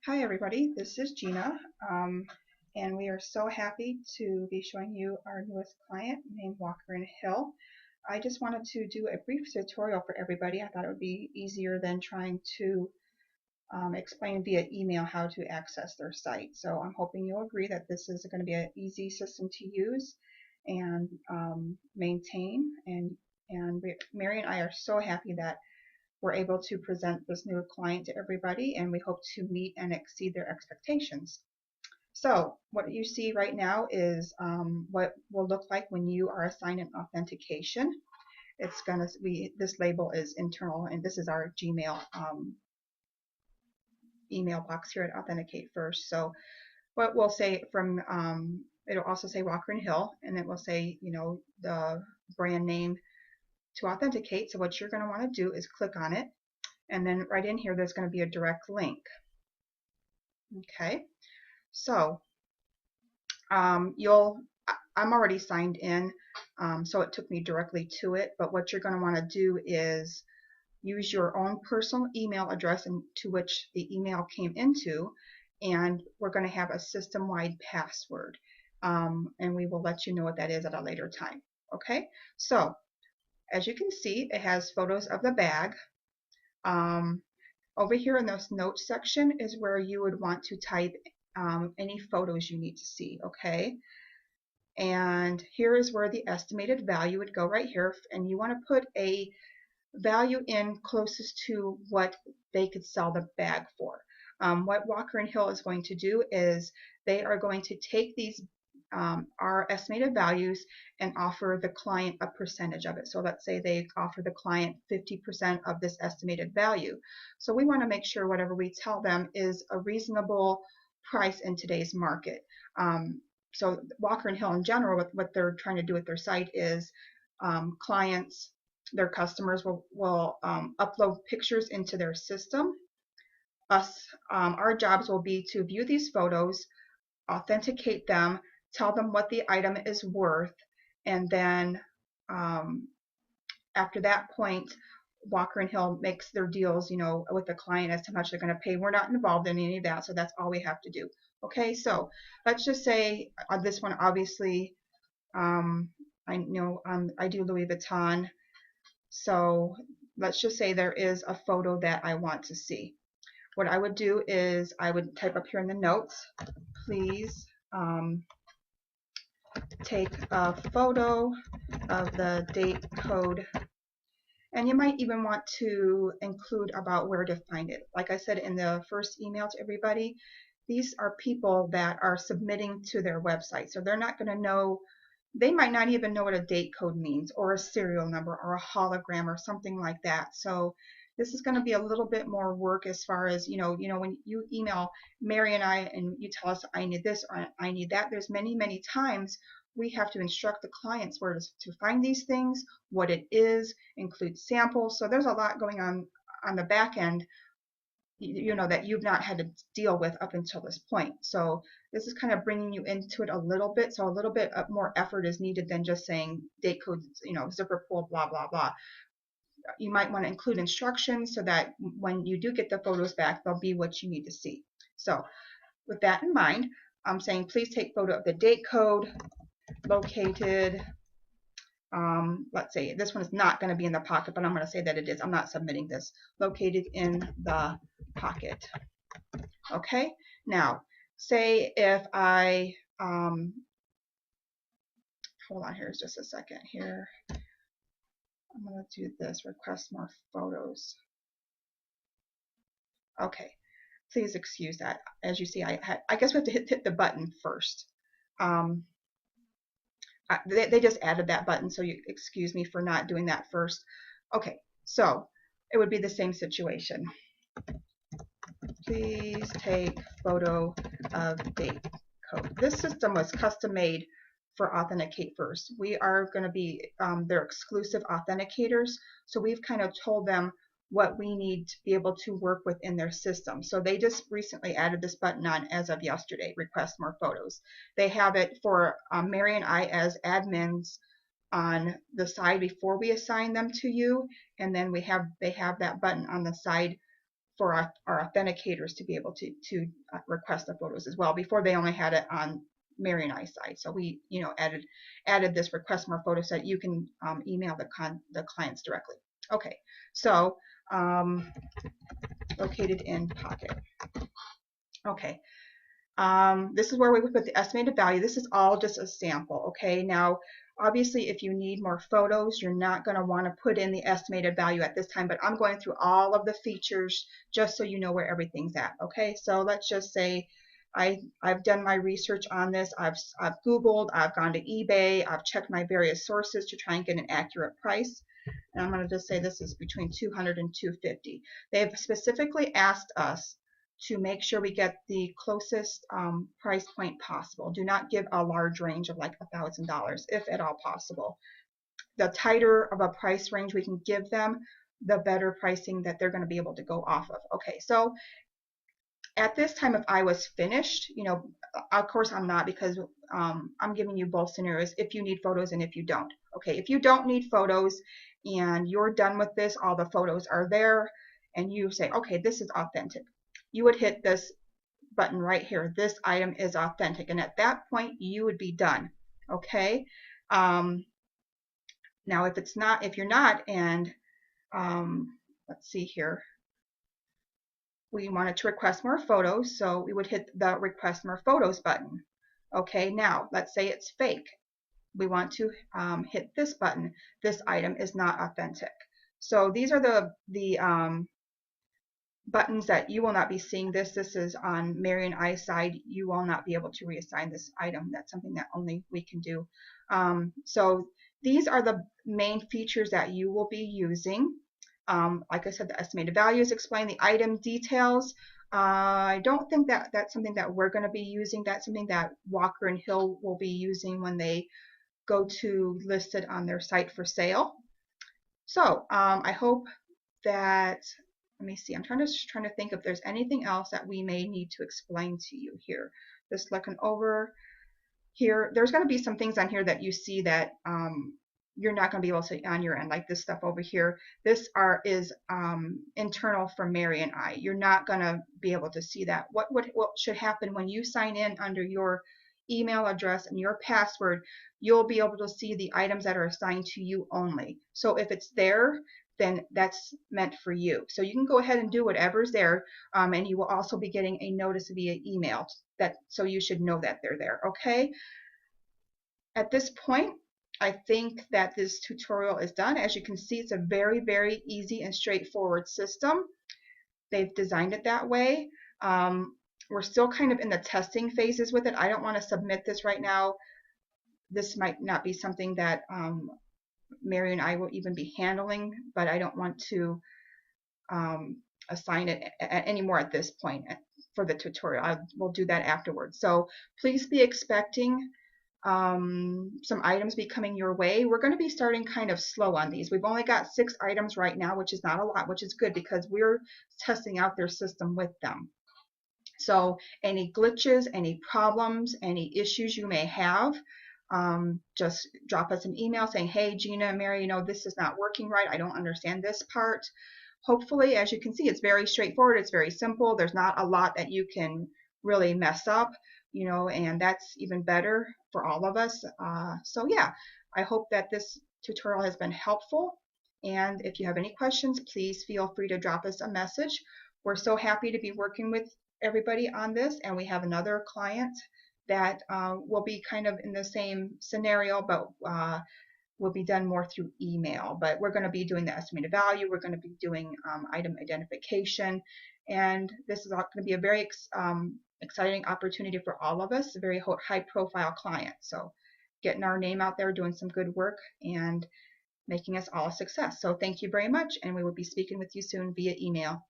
Hi everybody, this is Gina, and we are so happy to be showing you our newest client named Walker and Hill. I just wanted to do a brief tutorial for everybody. I thought it would be easier than trying to explain via email how to access their site. So I'm hoping you'll agree that this is going to be an easy system to use and maintain. And Mary and I are so happy that we're able to present this new client to everybody, and we hope to meet and exceed their expectations. So what you see right now is what will look like when you are assigned an authentication. It's going to be, this label is internal, and this is our Gmail email box here at Authenticate First. So what we'll say from, it'll also say Walker and Hill, and it will say, you know, the brand name to authenticate. So what you're going to want to do is click on it, and then right in here there's going to be a direct link. Okay, so I'm already signed in, so it took me directly to it, but what you're going to want to do is use your own personal email address to which the email came into, and we're going to have a system-wide password, and we will let you know what that is at a later time. Okay, so as you can see, it has photos of the bag. Over here in this notes section is where you would want to type any photos you need to see, okay? And here is where the estimated value would go right here, and you want to put a value in closest to what they could sell the bag for. What Walker and Hill is going to do is they are going to take these our estimated values and offer the client a percentage of it. So let's say they offer the client 50% of this estimated value. So we want to make sure whatever we tell them is a reasonable price in today's market. So Walker and Hill in general, what they're trying to do with their site is clients, their customers will upload pictures into their system. Our jobs will be to view these photos, authenticate them, tell them what the item is worth, and then after that point, Walker and Hill makes their deals, you know, with the client as to how much they're going to pay. We're not involved in any of that, so that's all we have to do. Okay, so let's just say on this one, obviously, I know I do Louis Vuitton, so let's just say there is a photo that I want to see. What I would do is I would type up here in the notes, please take a photo of the date code, and you might even want to include about where to find it. Like I said in the first email to everybody, these are people that are submitting to their website, so they're not going to know, they might not even know what a date code means, or a serial number, or a hologram, or something like that. So this is going to be a little bit more work as far as, you know, when you email Mary and I and you tell us I need this or I need that, there's many times we have to instruct the clients where to find these things, what it is, include samples. So there's a lot going on the back end, you know, that you've not had to deal with up until this point. So this is kind of bringing you into it a little bit. So a little bit more effort is needed than just saying date code, you know, zipper pull, blah, blah, blah. You might want to include instructions so that when you do get the photos back, they'll be what you need to see. So with that in mind, I'm saying please take photo of the date code located. Let's say this one is not going to be in the pocket, but I'm going to say that it is. I'm not submitting this. Located in the pocket. Okay, now say if I hold on, here's just a second here. I'm going to do this, request more photos. Okay, please excuse that. As you see, I guess we have to hit the button first. They just added that button, so you excuse me for not doing that first. Okay, so it would be the same situation. Please take photo of date code. This system was custom made for Authenticate First. We are going to be their exclusive authenticators, so we've kind of told them what we need to be able to work within their system. So they just recently added this button on as of yesterday, request more photos. They have it for Mary and I as admins on the side before we assign them to you, and then they have that button on the side for our authenticators to be able to request the photos as well. Before, they only had it on Mary and I's side, so we added this request more photos so that you can email the clients directly. Okay, so located in Pocket. Okay, this is where we would put the estimated value. This is all just a sample. Okay, now obviously if you need more photos, you're not going to want to put in the estimated value at this time, but I'm going through all of the features just so you know where everything's at. Okay, so let's just say I've done my research on this. I've Googled, I've gone to eBay, I've checked my various sources to try and get an accurate price. And I'm going to just say this is between $200 and $250. They've specifically asked us to make sure we get the closest price point possible. Do not give a large range of like $1,000 if at all possible. The tighter of a price range we can give them, the better pricing that they're going to be able to go off of. Okay, so at this time, if I was finished, of course I'm not, because I'm giving you both scenarios, if you need photos and if you don't. Okay, if you don't need photos and you're done with this, all the photos are there, and you say, okay, this is authentic, you would hit this button right here, this item is authentic, and at that point you would be done. Okay, now if you're not, and let's see here, we wanted to request more photos, so we would hit the request more photos button. Okay, now let's say it's fake. We want to hit this button. This item is not authentic. So these are the buttons that you will not be seeing. This is on Mary and I's side. You will not be able to reassign this item. That's something that only we can do. So these are the main features that you will be using. Like I said, the estimated values explain the item details. I don't think that that's something that we're going to be using. That's something that Walker and Hill will be using when they go to list it on their site for sale. So I hope that, let me see, I'm trying to think if there's anything else that we may need to explain to you here. Just looking over here, there's going to be some things on here that you see that you're not going to be able to see on your end, like this stuff over here. This is internal for Mary and I. You're not going to be able to see that. What should happen when you sign in under your email address and your password, you'll be able to see the items that are assigned to you only. So if it's there, then that's meant for you. So you can go ahead and do whatever's there, and you will also be getting a notice via email. So you should know that they're there. Okay. At this point, I think that this tutorial is done. As you can see, it's a very, very easy and straightforward system. They've designed it that way. We're still kind of in the testing phases with it. I don't want to submit this right now. This might not be something that Mary and I will even be handling, but I don't want to assign it anymore at this point for the tutorial. We'll do that afterwards. So please be expecting some items be coming your way. We're going to be starting kind of slow on these. We've only got 6 items right now, which is not a lot, which is good because we're testing out their system with them. So any glitches, any problems, any issues you may have, just drop us an email saying, hey, Gina, Mary, this is not working right. I don't understand this part. Hopefully, as you can see, it's very straightforward. It's very simple. There's not a lot that you can really mess up, and that's even better for all of us. So yeah, I hope that this tutorial has been helpful. And if you have any questions, please feel free to drop us a message. We're so happy to be working with everybody on this, and we have another client that will be kind of in the same scenario, but will be done more through email. But we're going to be doing the estimated value. We're going to be doing item identification, and this is going to be a very exciting opportunity for all of us, a very high-profile client. So getting our name out there, doing some good work, and making us all a success. So thank you very much, and we will be speaking with you soon via email.